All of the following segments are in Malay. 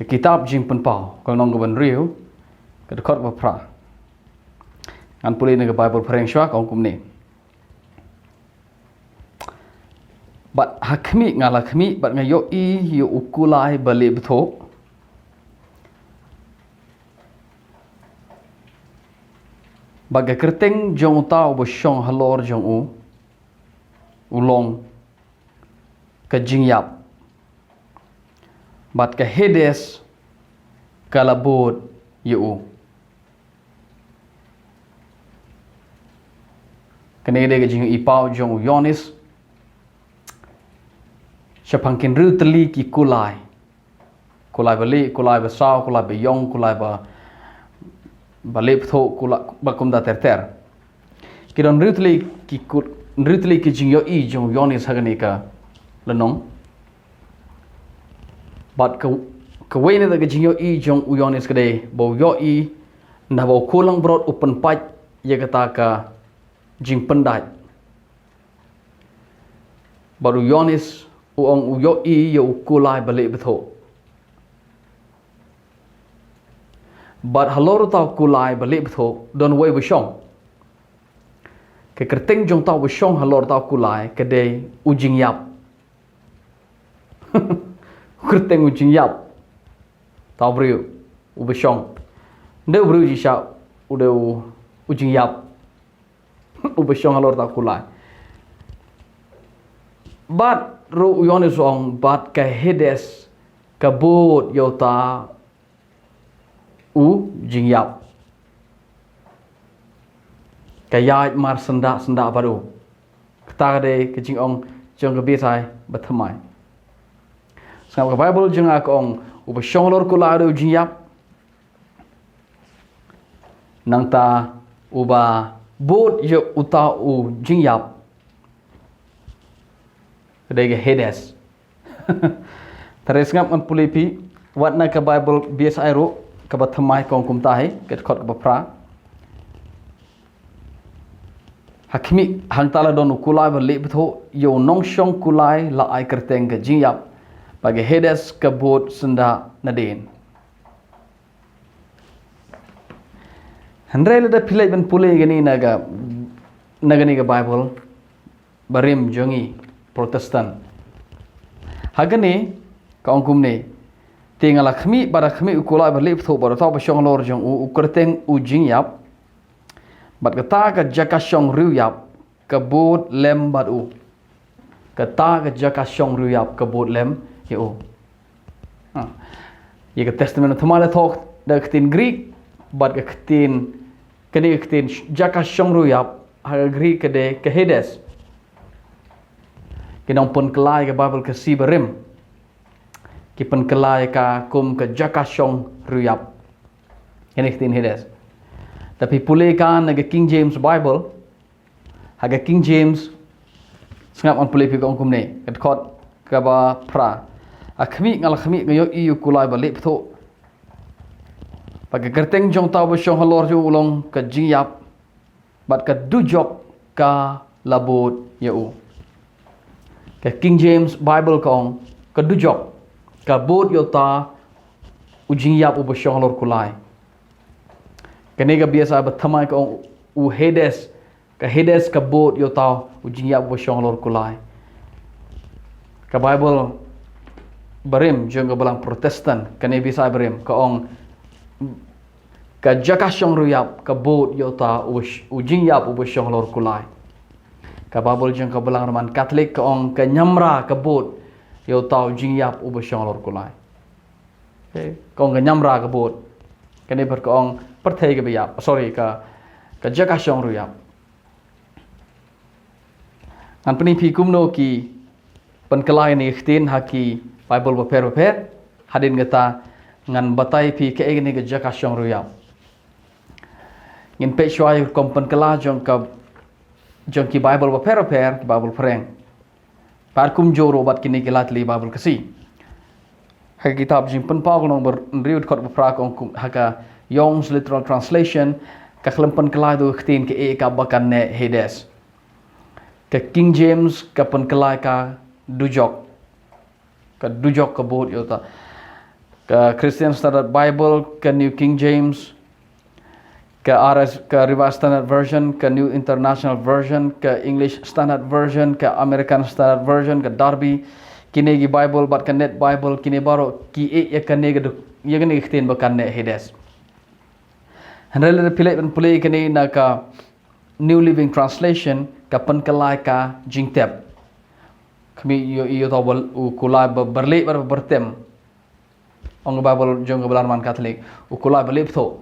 kitab jing penpau kalau nong ban riu ke dekot ba pra an puli ne Bible pereng shwa kong kum ni bat hakmi ngala khmi bat ngayo I yu ukulai bali betho baga kerteng jong tau bo shong halor jong ulong ke jingyap bat ke Hades kalabot yu kene de jing ipau jong Yonis Shapangkin ru teli ki kulai bali kulai basau kulai bayong kulai balip tho kulai bakum da ter kidon ru teli ki jingyo I jong Yonis hagani ka lenong bat ka wene da jingyo I jong Yonis kade bo yo I na bo kulang brot open pat ye kata ka jing pendai baru Yonis uong uyo I yo kulai balik betul. Bat halor tau kulai balik betul don way besyong. Ke kerteng jong tau besyong halor tau kulai kedai ujing yap. Kerteng ujing yap. Tau beriu u besyong. Ndeu beriu jisha udah ujing yap. U besyong halor tau kulai. Bat ru Yonis ong bat ke Hades kabut yota jingyap kayat mar senda baru kata de ke jing ong jong ke bisai bathamai sang ke Bible jeng ak ong u besyong lor kula ru jingyap nang ta uba bot yo uta jingyap kedai Hades. Teres ngap an pulipi wat na ka Bible bias airo ka bathamai kong kum tahi ket khot ka pra. Hakmi hang tala don kulai ba le betho yo nong shong kulai la ai kerteng ka jingyap bagi Hades ka bot senda nadin. Handrai da pilai ban pulai gani nagani ka Bible barim jongi Protestan. Hagani kaong kumni tinggal khmi bara khmi ukulai berlip thu bara tau basyong lor jong ukerteng jingyap bat kata ka jakasyong ruyap kabut lem batu kata ka jakasyong ruyap kabut lem yu ye ka testament thamala thok da ktin Greek bat ka ktin kani ktin jakasyong ruyap ha Greek kade ka Hades kinong pun kelai ke Bible ke si berim ki pen kelai ka kum ke jakasyong ruyap ini tin Hades tapi pulih kan naga King James Bible haga King James sengap on pulih pi kong kum ni kedkot ka ba pra akhmi ngal khmi ngayo iu kulai balik ptho pag kerteng jong tau basyong halor ju ulong ke jingyap bat ka dujok ka labot yau ke King James Bible kong kedujok kabut yota ujingyap u basyong lor kulai kene ga biasa bathamai kong u Hades ka Hades kabut yota ujingyap u basyong lor kulai ka Bible berim jeng ka belang Protestan kene bisa berim kong ka jakasyong ruyap kabut yota ujingyap u basyong lor kulai ka Bible jeng ka belang roman Katolik kong ka nyamra kabut yo tau jingyap u basyong lor kulai kong ka nyamra kabut kani ber kong perthai ka biap ka jakasyong ruyap an pani pi kumno ki penkelai ni khtin haki Bible beper hadin gata ngan batai pi ke ni ka jakasyong ruyap ngin pe shwai kom penkela jong ki Bible beper Bible pereng par kum joro bat kini kelat li Bible kasi ha kitab jing penpau nong ber riut khot pra kong haka Young's literal translation ka klempen kelai do khtin ke ka bakan ne Hades ke King James ka pen kelai ka dujok ka bot yota ke Christian Standard Bible, ke New King James, ke Revised Standard Version, ke New International Version, ke English Standard Version, ke American Standard Version, ke Darby, kini gi Bible bat ke Net Bible, kini baru ki ya kene ya kene ikhtin bakan ne hedes. Handle pilih dan pilih kini nak New Living Translation ka penkelai ka jingtep. Kami iyo tahu ukulai berlip bertem. Orang Bible jong kebelarman Katolik ukulai berlip tu.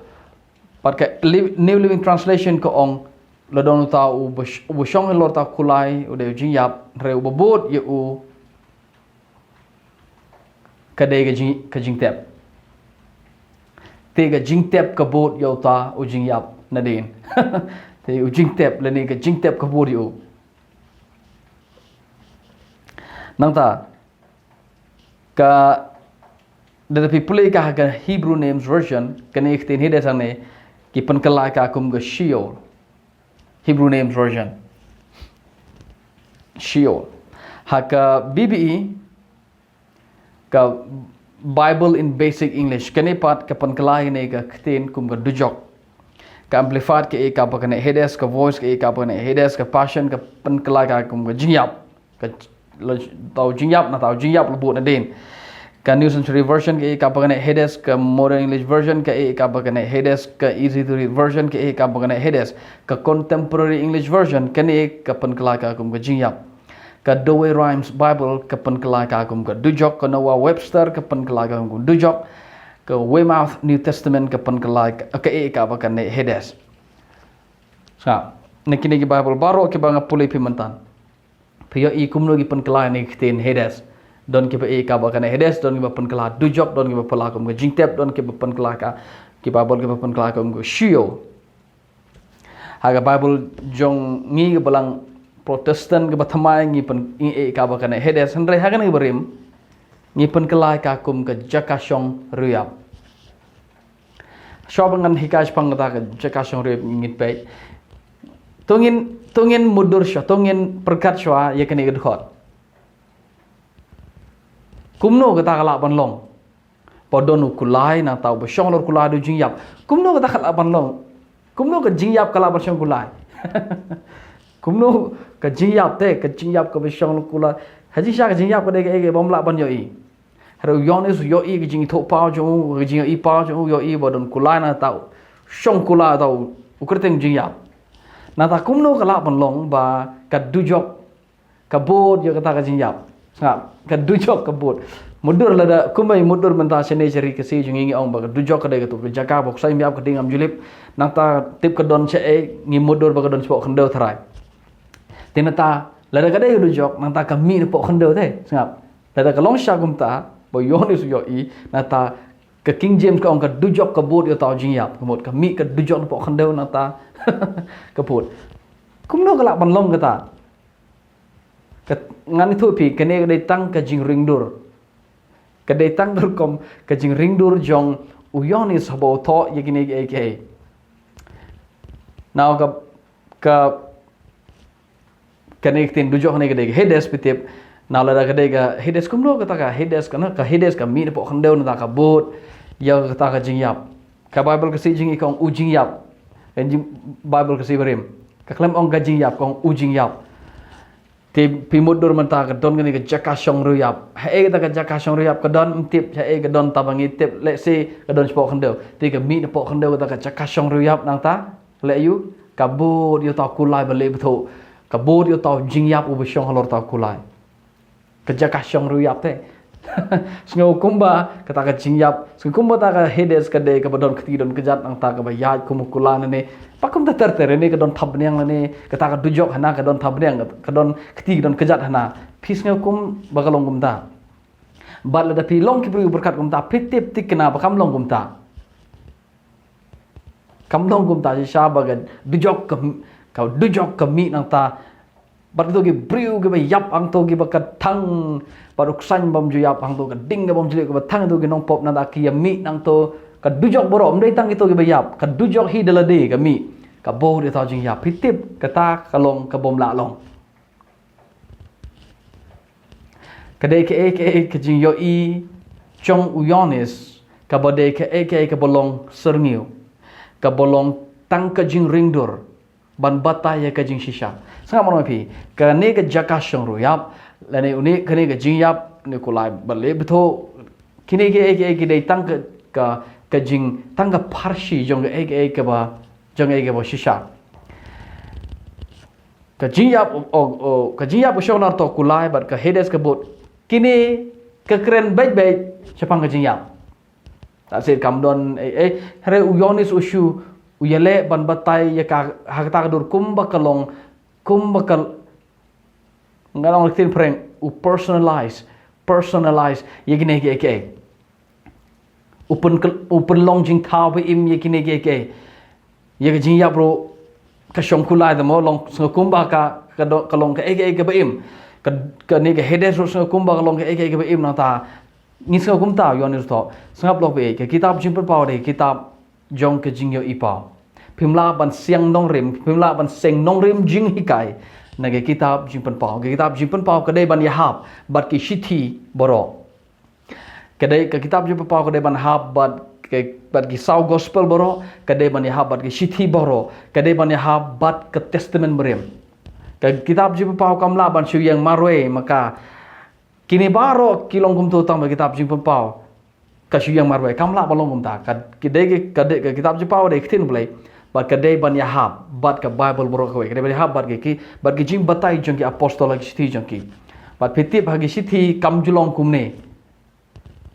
Pakai New Living Translation ke ong ladon tahu ubusong lor tahu kulai udah jingyap re ubabut ye u kadai ke jingtep. Tiga jingtep ke bot yo ta u jingyap nadin. Thì jingtep là nên cái jingtep cái vô điều nang ta ka dari people ka Hebrew names version kene ikhtin hide sane ki penkelai ka kum ga Sheol Hebrew names version Sheol haka BBE ka Bible in basic English kene pat ka penkelai ne ka ikhtin kum ga dujok ka amplified ke ek apa kena hedes ka voice ke ek apa kena hedes ka passion ka penkelai ka kum ka jingyap ka tau jingyap na tau jingyap lebut na din ka New Century Version ke ek apa kena hedes ka Modern English Version ke ek apa kena hedes ka Easy to Read Version ke ek apa kena hedes ka Contemporary English Version kene ek ka penkelai ka kum ka jingyap ka Douay Rhymes Bible ka penkelai ka kum ka dujok ka Noah Webster ka penkelai ka kum dujok ke Weymouth New Testament ke penkelai ke eka bahkan ne hedes. Sa, nekini ki Bible baru ke banga pulai pimentan. Pio I kumno ki penkelai ne kiten hedes. Don ke eka bahkan ne hedes don ke penkelai dujok don ke pelakum ke jingtep don ke penkelai ka ki Bible ke penkelai ka ke Sheol. Haga Bible jong ngi ke belang Protestant ke bathamai ngi pen eka bahkan ne hedes hendrai haga ne berim. Ngi penkelai ka kum ke Jakashong Ruyap. Shobangan hikai pangata ke Jakashong Ruyap ngit pe. Tungin mudur sya, tungin perkat sya ya kene gedhot. Kumno kata kalak banlong. Podon ukulai na tau besyong lor kulai du jingyap. Kumno kata kalak banlong. Kumno ke jingyap kalak besyong kulai. Kumno ke jingyap te ke jingyap ke besyong lor kulai. Haji sya ke jingyap ke deke bom lak ban yoi. Haro yonis yoi ke jing thok pau jong ke jing I pau jong yoi bodon kulai na tau. Syong kulai tau ukerteng jingyap. Na ta kumno kalak banlong ba ka dujok ka bod yo kata ka jingyap. Ngap ka dujok ka bod. Mudur lada kumai mudur menta sene ceri ke si jungi ong ba ka dujok ka de tu ke jaka bok sai miap ka dingam julip nang ta tip ka don che ngi mudur ba ka don spok khendo thrai. Tinata lada ka de dujok nang ta ka mi pok khendo te. Ngap lada ka long sha kum ta bo yonis yo I na ta ke King James ka ong ka dujok ka bod yo tau jingyap kemot ka mi ka dujok pok khendo na ta ka bod. Kumno ka lak banlong ka ta. Ngan itu pi kene kadai tang ka jing ringdur. Kadai tang dur kom ka jing ringdur jong uyoni sabo to ye gini ke. Now ka kene tin dujok ne kadai hedes pitip. Now lada kadai ka hedes kumno kata ka hedes kana ka hedes ka mi pok khandeu na ka bot ya kata ka jing yap. Ka Bible ka si jing ikong u jing yap. En Bible ka si berim. Ka klem ong ka jing yap kong u jing yap. Ti pimudur menta ka don ngani ka Jakashong Ruyap. Hae ka Jakashong Ruyap ka don tip hae ka don tabangi tip le si ka don spok khandeu. Ti ka mi pok khandeu ka Jakashong Ruyap nang ta le yu ka bot yo ta kulai bale betho. Ka bot yo ta jing yap u besyong halor ta kulai. Ka Jakashong Ruyap te. Sngo kumba kata ka jing yap. Sngo kumba ta ka hedes ka de ka badon khti don kejat nang ta ka ba yaj kumukulan ne. Pakum ta ter ne ka don thabniang ne kata ka dujok hana ka don thabniang ka don khti don kejat hana. Phis ngau kum bagalong kum ta. Bal da pi long ki berkat kum ta pitip tik kena bakam long kum ta. Kam long kum ta sha bagan dujok ka dujok ka mi nang ta. Bat tu ki briu ki ba yap ang to ki ba ka thang paruk san bom ju yap ang to ka ding ka bom ju ka ba thang tu ki nong pop na ta ki mi nang to ka dujok borom dei tang itu ki ba yap ka dujok hi de la de ka mi ka bo de ta jing yap pitip ka ta ka long ka bom la long ka de ke jing yo I Chong uyonis kabade ke eke ke bolong serniu ke bolong tang ke jing ringdur ban bataya ke jing shisha sangat mono pi ke ne ke jakashong ruyap lane uni ke ne ke jing yap ne kulai bale beto kini ke eke dei tang ke jing tang ke parshi jong ke eke ba jong eke ba shisha ke jing yap ke jing yap ushong nar to kulai bat ke hedes ke bot kini ke keren baik-baik Sepang ke jing yap tak sit kamdon hare uyonis ushu uyale ban batai ya ka hakta dur kumbakal ngalong tin preng u personalize yegine ke open long jing thaw be im yegine ke ye jing yap ro ka shom kulai da mo long kumbaka ka long ke be im ka ni ke hedes ro kumbaka long ke be im na ta ni kum ta yonis to sangap lo be ke kitab jing per paw de kitab jong ke jing yo ipa phimla ban siang nong rim phimla ban seng nong rim jing hikai na ke kitab jing per paw ke kitab jing per paw ke dei ban yahab bat ki shithi boro ke dei ke kitab jing per paw ke dei ban hab bat ki sau gospel boro ke dei ban yahab bat ki shithi boro ke dei ban yahab bat ke testament berim ke kitab jing per paw kamla ban shu yang marwe maka kini baro kilong kum tu tang kitab jing pau kasyu yang marwai kamla balong kum ta kadai ke kitab jing pau de ktin blai bat kadai ban yahab bat ke bible boro ko kadai ban yahab bat ki jing batai jong ki apostol ki sithi jong ki bat pitip hagi sithi kam julong kum ne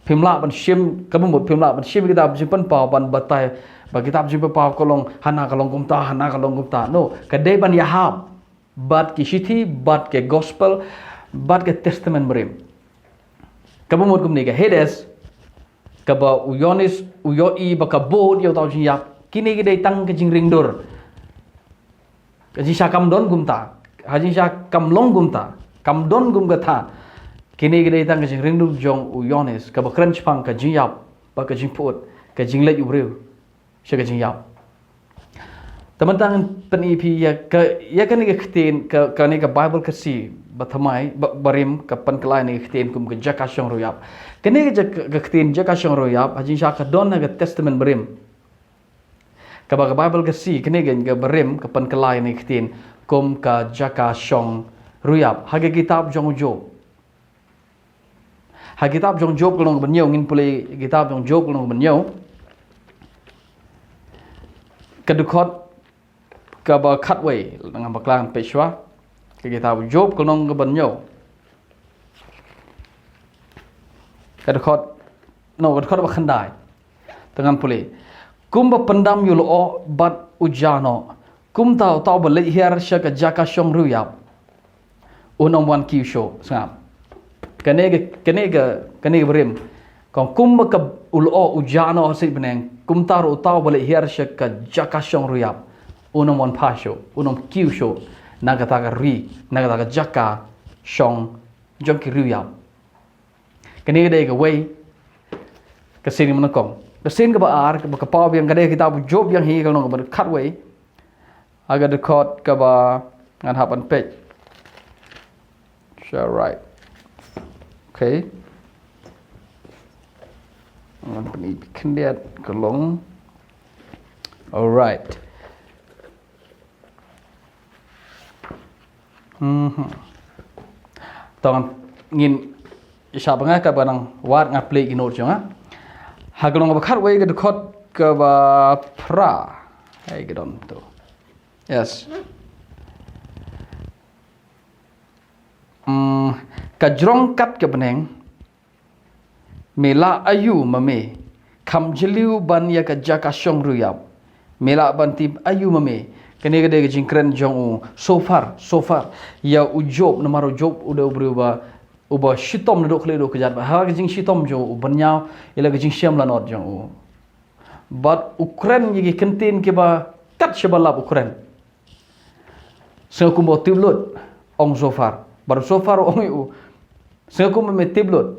phimla ban shim kabum phimla ban shim kitab jing pau ban batai ba kitab jing pau kolong hana kalong kum ta no kadai ban yahab bat ki sithi bat ke gospel bat ke testament berim kabumut kum ni ke hedes kaba uyonis uyoi ba kabod yo tau yap kini ke dei tang ke jing ringdur ke jisha kam don gum ta hajin sha kam long gum ta kam don gum ga tha kini ke dei tang ke jing ringdur jong uyonis kaba kren chpang ka jing yap ba ka jing put ka jing le ubreu she ka jing yap teman-teman penipi ya kan ni ke ktin ka ni ke bible ke si bathamai barim ka pankelai ni ktin kum ke jakashong royap kene ke ktin jakashong royap hajin sha ka don na ke testament barim ka ba bible ke si kene ke barim ka pankelai ni ktin kum ka jakashong royap hage kitab jong job ha kitab jong job kolong benyo ngin pule kitab jong job kolong benyo kedukot ka ba khatway dengan baklang peshwa ke kitab job kolong ke benyo kadkhot no kadkhot ba khandai dengan pule kum ba pendam yulo bat ujano kum tau ba le hiar sha ka jaka shong ruyap unom wan ki show sangap kene berim kong kum ba ka ulo ujano sit beneng kum tau ba le hiar sha ka jaka shong ruyap unom wan pasho unom ki show nagata ka jaka shong jong ki ruyap kene de ka way ka sin man kong ka sin ka ba ar ka pa biang ka de kitab job yang hi ka no ka cut way aga de code ka ba ngan hapan page share right okay ngan pani kendiat ka long all right tong ngin isa banga ka banang war nga play ginor jonga haglong ba khat way ga khot ka ba pra ay gidon to yes ka jrong kat ka beneng mela ayu mame kham jiliu ban ya ka jaka shong ruyap mela ban tip ayu mame kene gede ke jingkren jong so far ya ujob namaro job udah berubah uba shitom ndok le do kejat ha ke jing shitom jo ubanya ila ke jing syam lanot jong but Ukraine yigi kentin ke ba kat shabalab Ukraine sekum bo tiblut ong so far bar so far ong u sekum me tiblut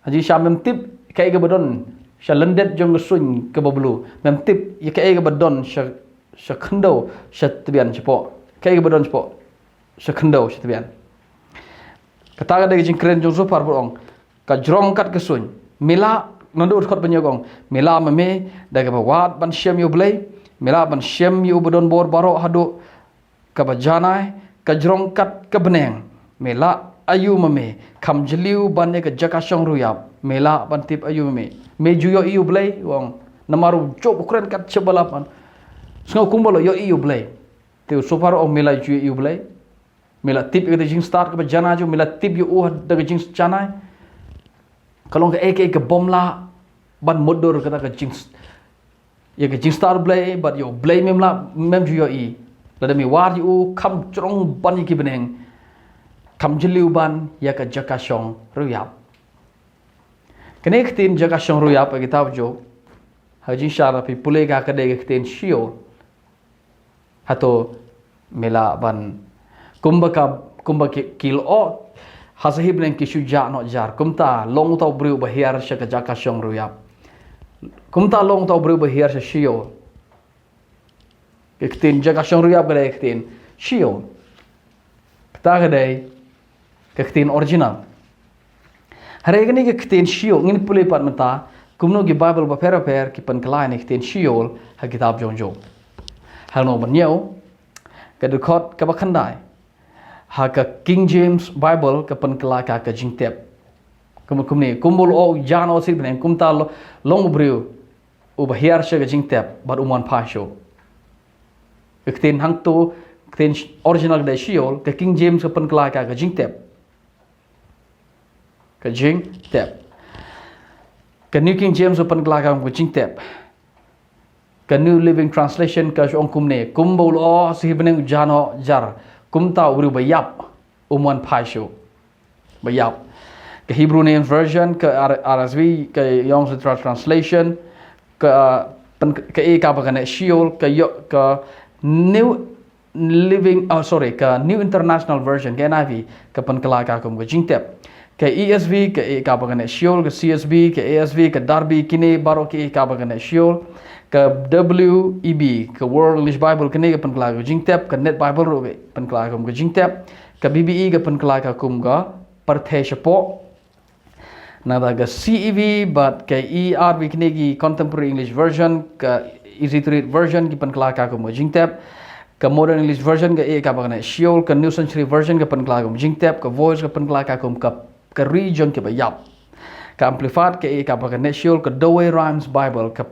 haji syam mem tib kai ke badon shalendet jong sun ke bablu mem tib ye kai ke badon Shakendo shatbian cepo kai badon cepo shakendo shatbian kata ada jing keren jong so far bolong ka jrong kat ke sun mela nandu khot penyogong mela mame daga bawat ban syam yu blai mela ban syam yu bodon bor baro hadu ka bajanai ka jrongkat ka beneng mela ayu mame kham jliu ban ne ka jakashong ruyap mela ban tip ayu mame me juyo yu blai wong namaru job kren kat chebalapan sngo kumbolo yo yu blai te so far o mela juyo yu blai mela tip ke jing start ke bajana jo mela tip yu daga jing chanai kalong ke ek ke bomla ban modor kata ke jing ya ke jing star blay but yo blay memla mem ju yo I la demi war yu kham trong ban ki beneng kham jiliu ban ya ke jakashong ruyap kene ktin jakashong ruyap ke kitab jo haji shara pi pule ga ka de ktin shio hato mela ban kumba kil o hasahib neng kishu ja no jar kumta long tau briu bahiar sha ka jakashong ruyap kumta long tau briu bahiar sha shio ktin jakashong ruyap gade ktin shio ta gade ktin original hare gani ktin shio ngin pule pat mata kumno gi bible ba per ki pan klai ne ktin shio ha kitab jonjo hano ban nyau ka dukot ka ba khandai ha ka King James Bible ka pan kala ka jingtep kumni kumbul o jano sir ben kumta long briu u bahiar sha ka jingtep bar umon pasho ktin hang tu ktin original de shiol ka King James ka pan kala ka jingtep ka New King James pan kala ka jingtep ka New Living Translation ka ong kumne kumbul o sir ben jano jar kumta uru bayap umwan pasho bayap ke Hebrew Names Version ke RSV ke Young's Literal Translation ke ka bagane shiol ke New Living ke New International Version ke NIV ke penkala ka kum ke jingtep ke ESV ke ka bagane shiol ke CSB ke ASV ke Darby kini baro ke ka bagane shiol ke WEB ke World English Bible kene ke penkala ke jingtep ke Net Bible ro ke penkala kum ke jingtep ke BBE ke penkala ka kum ga parthe shapo nada ke CEV but ke ERV kene ki Contemporary English Version ke Easy to Read Version ki penkala ka kum ke jingtep ke Modern English Version ke ka bagane shiol ke New Century Version ke penkala kum jingtep ke Voice ke penkala ka kum ke region ke bayap ke Amplified ke ka bagane shiol ke Douay Rhymes Bible ke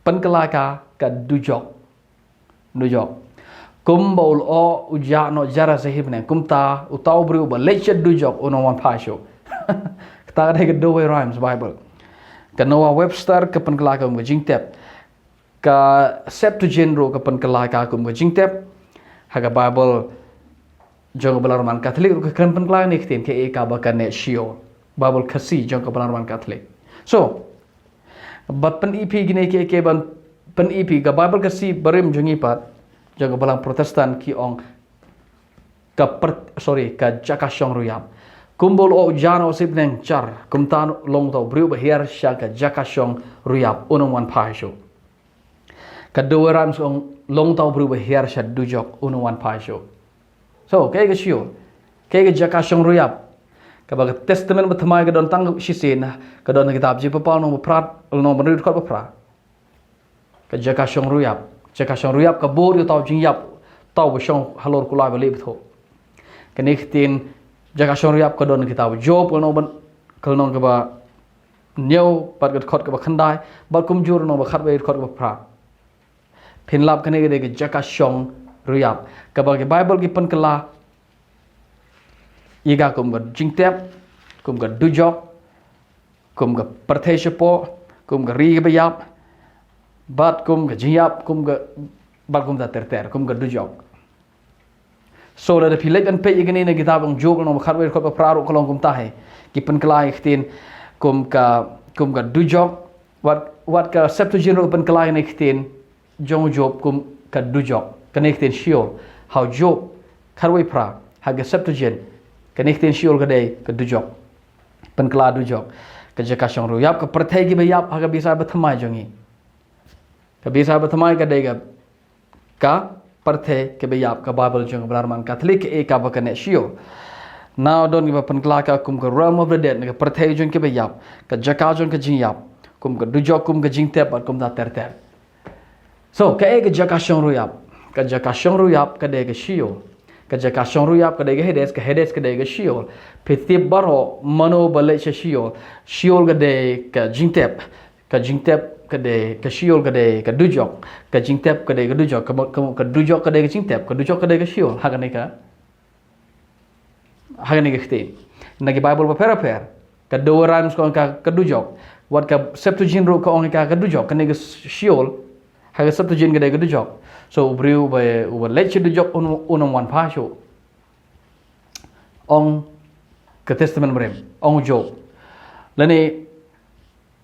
penkelaka ka dujok kumbol o uja no jara sahibne kumta utau bru ba lechet dujok ono wan pasho ta ga ke Douay Rhymes Bible ka Noah Webster ke penkelaka ka jingtep ka Septuagint ro ke penkelaka ka jingtep haga Bible jong belarman Katolik ke kan penkelaka ni ktin ke ka ba kan shio Bible kasi jong ke belarman Katolik so but pen EP gini ke ban pen EP ga Bible kasi barim jungi pat jaga balang Protestan ki ong ka jakashong ruyap kumbol o jano sibneng char kumtan long tau briu bahiar sha ka jakashong ruyap unong wan pasho ka doeram song long tau briu bahiar sha dujok unong wan pasho so kay ga shio kay ga jakashong ruyap kabag testament bathamay kadon tang shisin kadon kitab ji papal no prat no menurut kot bapra ka jakashong ruyap ka bor yu taw jing yap taw bashong halor kulai bali btho kaniktin jakashong ruyap kadon kitab job no ban kalnon ka ba new pat kot ka ba khandai ba kumjur no ba khat ba kot ba pra phinlap kane ge jakashong ruyap kabag Bible ki pan kala iga kum ga jingtep kum ga dujok kum ga parthe shapo kum ga ri bayap bat kum ga jiyap kum ga bat kum da terter kum ga dujok so la de pilek an pe igani na kitab ang jog no kharwe ko praro kolong kum tahe ki pen klai khtin kum ga dujok wat ka Septuagint pen klai ne khtin jong job kum ka dujok connectin shiol how job kharwe pra ha ga Septuagint connectin shiol ka dei ka dujok pen kla dujok ka jakashong ruyap ka perthai ki bayap ha ga bisa bathamai jongi ka bisa bathamai ka dei ka perthai ke bayap ka Bible jong belarman Katolik ka bakane shiol now don ki pen kelaka kum ke realm of the dead ke perthai jon ke bayap ke jaka jon ke jinyap kum ke dujok kum ke jingtep bat kum ta ter so ke jaka shong ruyap ke jaka shong ruyap ke de ke shio ke jaka shong ruyap ke de ke hedes ke de ke shio pitip baro mano bale shio ke de ke jingtep ke de ke shio ke de ke dujok ke jingtep ke de ke dujok ke dujok ke de ke jingtep ke dujok ke de ke shio hagane ka hagane ke khtin nagi bible ba per ke dua rhymes ko ka ke dujok wat ka septuagint ro ko on ka ke dujok ke ne shio haga septuagint ke de ke dujok so ubriu ba leche dujok unong wan pa sho ong ke testament brem ong job lani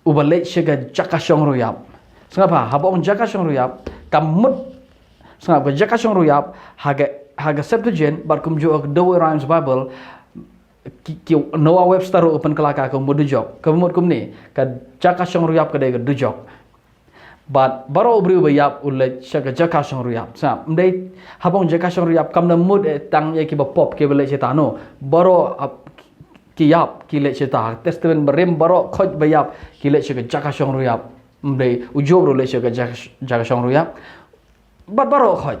ubalik syega jakashong ruyap sengapa haba ong jakashong ruyap kamut sengapa jakashong ruyap haga septuagint bar kum jo the rhymes bible ki Noah Webster open kelaka kum dujok kamut kum ni ka jakashong ruyap ka de dujok but baro ubri bayap ulle syega jakashong ruyap sa mdei habong jakashong ruyap kam na mud tang ye ki ba pop ke bele cetano baro kiyap kile ceta testament berem baro khoj bayap kile chega jaka shong ruyap mdei ujob ro le chega jaka shong ruyap bat baro khoj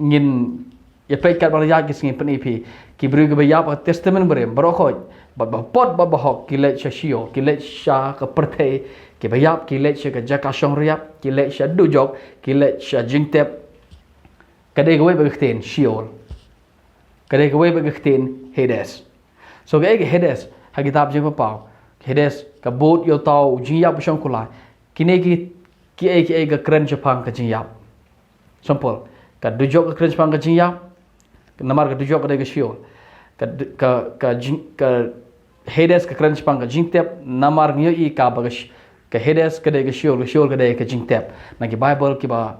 ngin ye pekat bal ya kis ngin penipi ki bru ge bayap testament berem baro khoj bat ba pot ba hok kile shio kile sha ka perthe ki bayap kile chega jaka shong ruyap kile sha dujok kile sha jingtep kade ge we begten shiol kade ge we begten hedes so cái hedes ha kitab je pau hedes ka bot yo tau jinyap shong kulai kine ki ga kren chapang ka jinyap simple ka dujok ka kren chapang ka jinyap namar ka dujok ka de shio ka hedes ka kren chapang ka jingtep namar nyo I ka bagash ka hedes ka de shio ka de ka jingtep na ki bible ki ba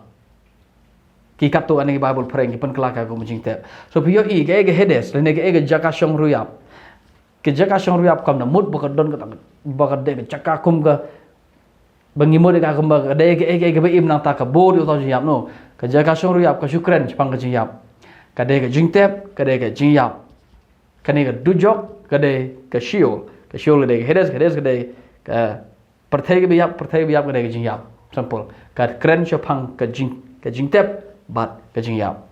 ki kato ani bible preng ki pen kelaka ko jingtep so pio I ka hedes le ne ka jaka shong ruyap ke jaka shong ruyap kam na mut bakadon ka de jaka kum ka bangimo de ka kum ba de ke be im nang ta ka bod yo ta jiap no ka jaka shong ruyap ka shukran chpang ka jiap ka de ka jingtep ka de ka jiap ka ne ka dujok ka de ka shio le de hedes ka de ka perthai ke biap ka de ka jiap simple ka kren chpang ka jingtep bat ka jiap